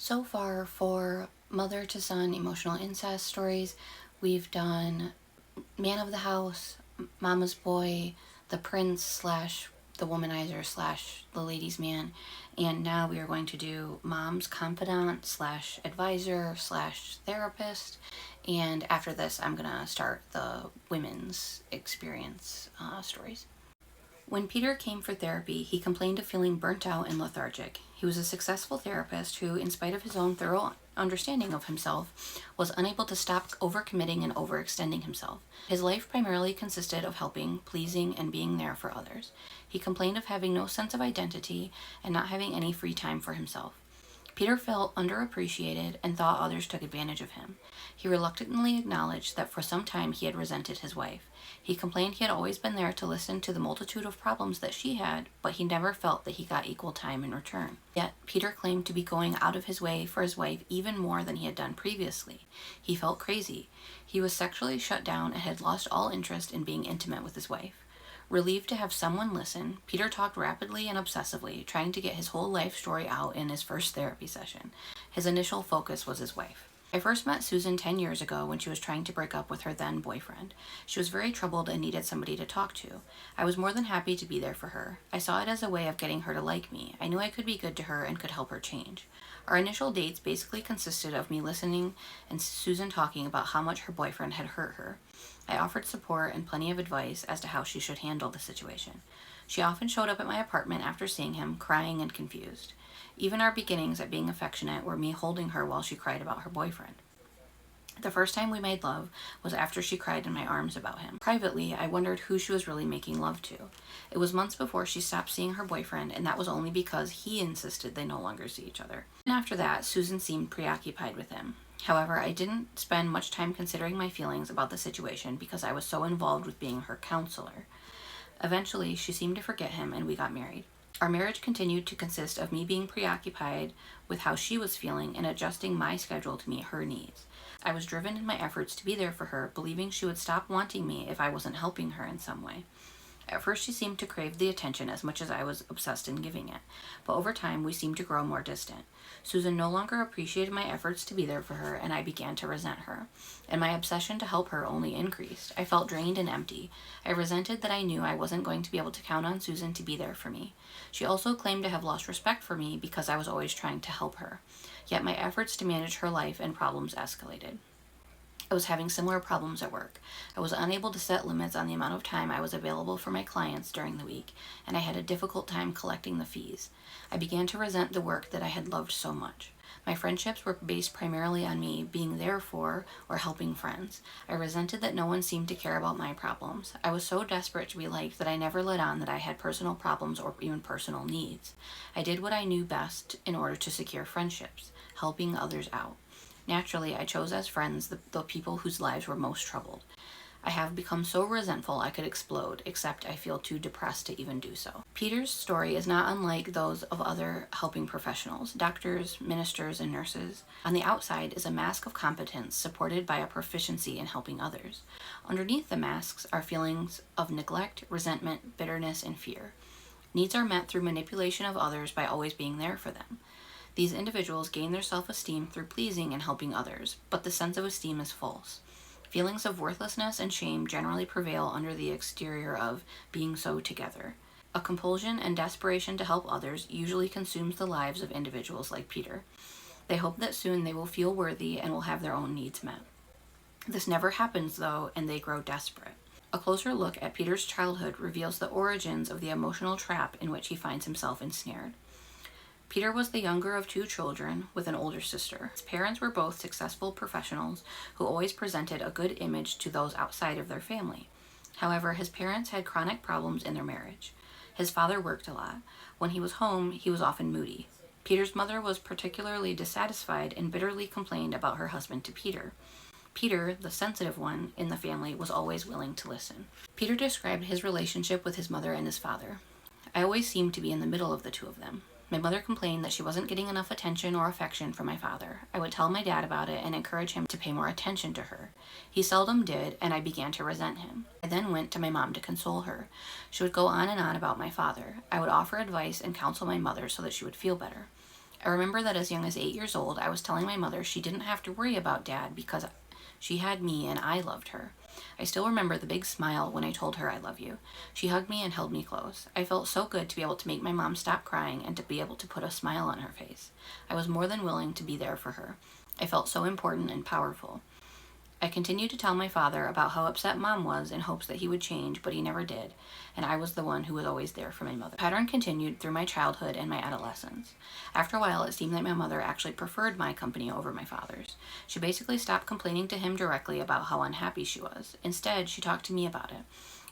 So far for mother to son emotional incest stories, we've done man of the house, mama's boy, the prince slash the womanizer slash the ladies man, and now we are going to do mom's confidant slash advisor slash therapist, and after this I'm gonna start the women's experience stories. When Peter came for therapy, he complained of feeling burnt out and lethargic. He was a successful therapist who, in spite of his own thorough understanding of himself, was unable to stop overcommitting and overextending himself. His life primarily consisted of helping, pleasing, and being there for others. He complained of having no sense of identity and not having any free time for himself. Peter felt underappreciated and thought others took advantage of him. He reluctantly acknowledged that for some time he had resented his wife. He complained he had always been there to listen to the multitude of problems that she had, but he never felt that he got equal time in return. Yet, Peter claimed to be going out of his way for his wife even more than he had done previously. He felt crazy. He was sexually shut down and had lost all interest in being intimate with his wife. Relieved to have someone listen, Peter talked rapidly and obsessively, trying to get his whole life story out in his first therapy session. His initial focus was his wife. I first met Susan 10 years ago when she was trying to break up with her then boyfriend. She was very troubled and needed somebody to talk to. I was more than happy to be there for her. I saw it as a way of getting her to like me. I knew I could be good to her and could help her change. Our initial dates basically consisted of me listening and Susan talking about how much her boyfriend had hurt her. I offered support and plenty of advice as to how she should handle the situation. She often showed up at my apartment after seeing him, crying and confused. Even our beginnings at being affectionate were me holding her while she cried about her boyfriend. The first time we made love was after she cried in my arms about him. Privately, I wondered who she was really making love to. It was months before she stopped seeing her boyfriend, and that was only because he insisted they no longer see each other. And after that, Susan seemed preoccupied with him. However, I didn't spend much time considering my feelings about the situation because I was so involved with being her counselor. Eventually, she seemed to forget him and we got married. Our marriage continued to consist of me being preoccupied with how she was feeling and adjusting my schedule to meet her needs. I was driven in my efforts to be there for her, believing she would stop wanting me if I wasn't helping her in some way. At first, she seemed to crave the attention as much as I was obsessed in giving it, but over time, we seemed to grow more distant. Susan no longer appreciated my efforts to be there for her, and I began to resent her. And my obsession to help her only increased. I felt drained and empty. I resented that I knew I wasn't going to be able to count on Susan to be there for me. She also claimed to have lost respect for me because I was always trying to help her. Yet my efforts to manage her life and problems escalated. I was having similar problems at work. I was unable to set limits on the amount of time I was available for my clients during the week, and I had a difficult time collecting the fees. I began to resent the work that I had loved so much. My friendships were based primarily on me being there for or helping friends. I resented that no one seemed to care about my problems. I was so desperate to be liked that I never let on that I had personal problems or even personal needs. I did what I knew best in order to secure friendships, helping others out. Naturally, I chose as friends the people whose lives were most troubled. I have become so resentful I could explode, except I feel too depressed to even do so. Peter's story is not unlike those of other helping professionals, doctors, ministers, and nurses. On the outside is a mask of competence supported by a proficiency in helping others. Underneath the masks are feelings of neglect, resentment, bitterness, and fear. Needs are met through manipulation of others by always being there for them. These individuals gain their self-esteem through pleasing and helping others, but the sense of esteem is false. Feelings of worthlessness and shame generally prevail under the exterior of being so together. A compulsion and desperation to help others usually consumes the lives of individuals like Peter. They hope that soon they will feel worthy and will have their own needs met. This never happens, though, and they grow desperate. A closer look at Peter's childhood reveals the origins of the emotional trap in which he finds himself ensnared. Peter was the younger of two children with an older sister. His parents were both successful professionals who always presented a good image to those outside of their family. However, his parents had chronic problems in their marriage. His father worked a lot. When he was home, he was often moody. Peter's mother was particularly dissatisfied and bitterly complained about her husband to Peter. Peter, the sensitive one in the family, was always willing to listen. Peter described his relationship with his mother and his father. I always seemed to be in the middle of the two of them. My mother complained that she wasn't getting enough attention or affection from my father. I would tell my dad about it and encourage him to pay more attention to her. He seldom did, and I began to resent him. I then went to my mom to console her. She would go on and on about my father. I would offer advice and counsel my mother so that she would feel better. I remember that as young as 8 years old, I was telling my mother she didn't have to worry about Dad because she had me and I loved her. I still remember the big smile when I told her I love you. She hugged me and held me close. I felt so good to be able to make my mom stop crying and to be able to put a smile on her face. I was more than willing to be there for her. I felt so important and powerful. I continued to tell my father about how upset Mom was in hopes that he would change, but he never did, and I was the one who was always there for my mother. The pattern continued through my childhood and my adolescence. After a while, it seemed that my mother actually preferred my company over my father's. She basically stopped complaining to him directly about how unhappy she was. Instead, she talked to me about it.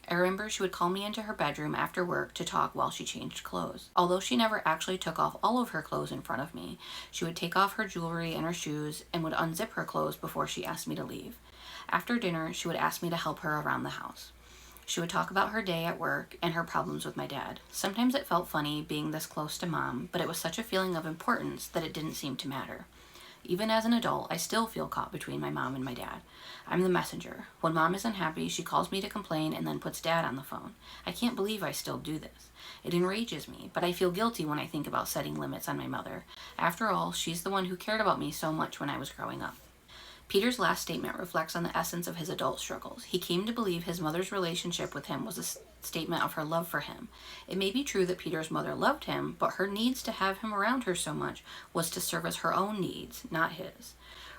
I remember she would call me into her bedroom after work to talk while she changed clothes. Although she never actually took off all of her clothes in front of me, she would take off her jewelry and her shoes and would unzip her clothes before she asked me to leave. After dinner, she would ask me to help her around the house. She would talk about her day at work and her problems with my dad. Sometimes it felt funny being this close to Mom, but it was such a feeling of importance that it didn't seem to matter. Even as an adult, I still feel caught between my mom and my dad. I'm the messenger. When Mom is unhappy, she calls me to complain and then puts Dad on the phone. I can't believe I still do this. It enrages me, but I feel guilty when I think about setting limits on my mother. After all, she's the one who cared about me so much when I was growing up. Peter's last statement reflects on the essence of his adult struggles. He came to believe his mother's relationship with him was a statement of her love for him. It may be true that Peter's mother loved him, but her needs to have him around her so much was to service her own needs, not his.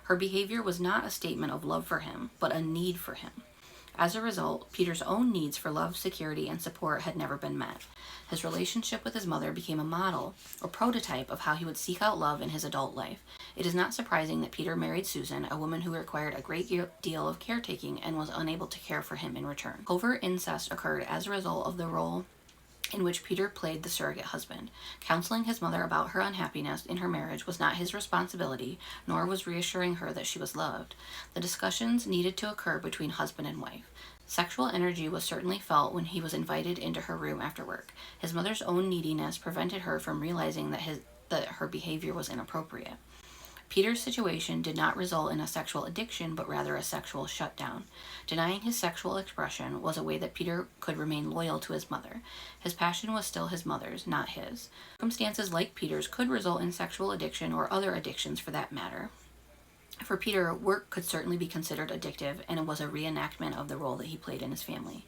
Her behavior was not a statement of love for him, but a need for him. As a result, Peter's own needs for love, security, and support had never been met. His relationship with his mother became a model, or prototype, of how he would seek out love in his adult life. It is not surprising that Peter married Susan, a woman who required a great deal of caretaking and was unable to care for him in return. Covert incest occurred as a result of the role in which Peter played the surrogate husband. Counseling his mother about her unhappiness in her marriage was not his responsibility, nor was reassuring her that she was loved. The discussions needed to occur between husband and wife. Sexual energy was certainly felt when he was invited into her room after work. His mother's own neediness prevented her from realizing that her behavior was inappropriate. Peter's situation did not result in a sexual addiction, but rather a sexual shutdown. Denying his sexual expression was a way that Peter could remain loyal to his mother. His passion was still his mother's, not his. Circumstances like Peter's could result in sexual addiction or other addictions for that matter. For Peter, work could certainly be considered addictive, and it was a reenactment of the role that he played in his family.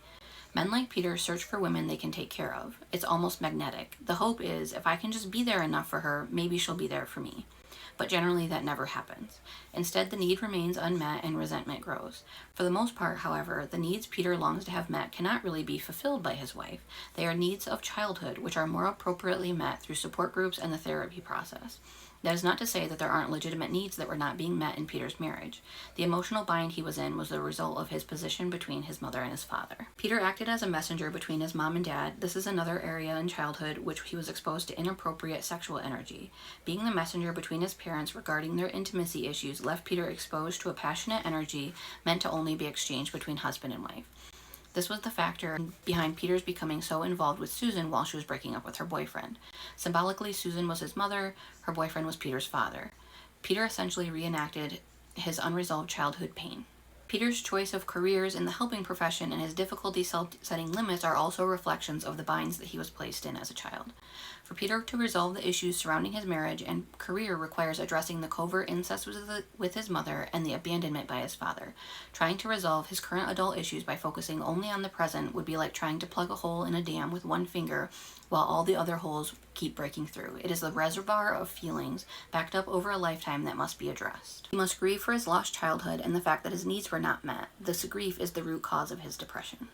Men like Peter search for women they can take care of. It's almost magnetic. The hope is, if I can just be there enough for her, maybe she'll be there for me. But generally that never happens. Instead, the need remains unmet and resentment grows. For the most part, however, the needs Peter longs to have met cannot really be fulfilled by his wife. They are needs of childhood, which are more appropriately met through support groups and the therapy process. That is not to say that there aren't legitimate needs that were not being met in Peter's marriage. The emotional bind he was in was the result of his position between his mother and his father. Peter acted as a messenger between his mom and dad. This is another area in childhood which he was exposed to inappropriate sexual energy. Being the messenger between his parents regarding their intimacy issues left Peter exposed to a passionate energy meant to only be exchanged between husband and wife. This was the factor behind Peter's becoming so involved with Susan while she was breaking up with her boyfriend. Symbolically, Susan was his mother, her boyfriend was Peter's father. Peter essentially reenacted his unresolved childhood pain. Peter's choice of careers in the helping profession and his difficulty setting limits are also reflections of the binds that he was placed in as a child. For Peter to resolve the issues surrounding his marriage and career requires addressing the covert incest with his mother and the abandonment by his father. Trying to resolve his current adult issues by focusing only on the present would be like trying to plug a hole in a dam with one finger while all the other holes keep breaking through. It is the reservoir of feelings backed up over a lifetime that must be addressed. He must grieve for his lost childhood and the fact that his needs were not met. This grief is the root cause of his depression.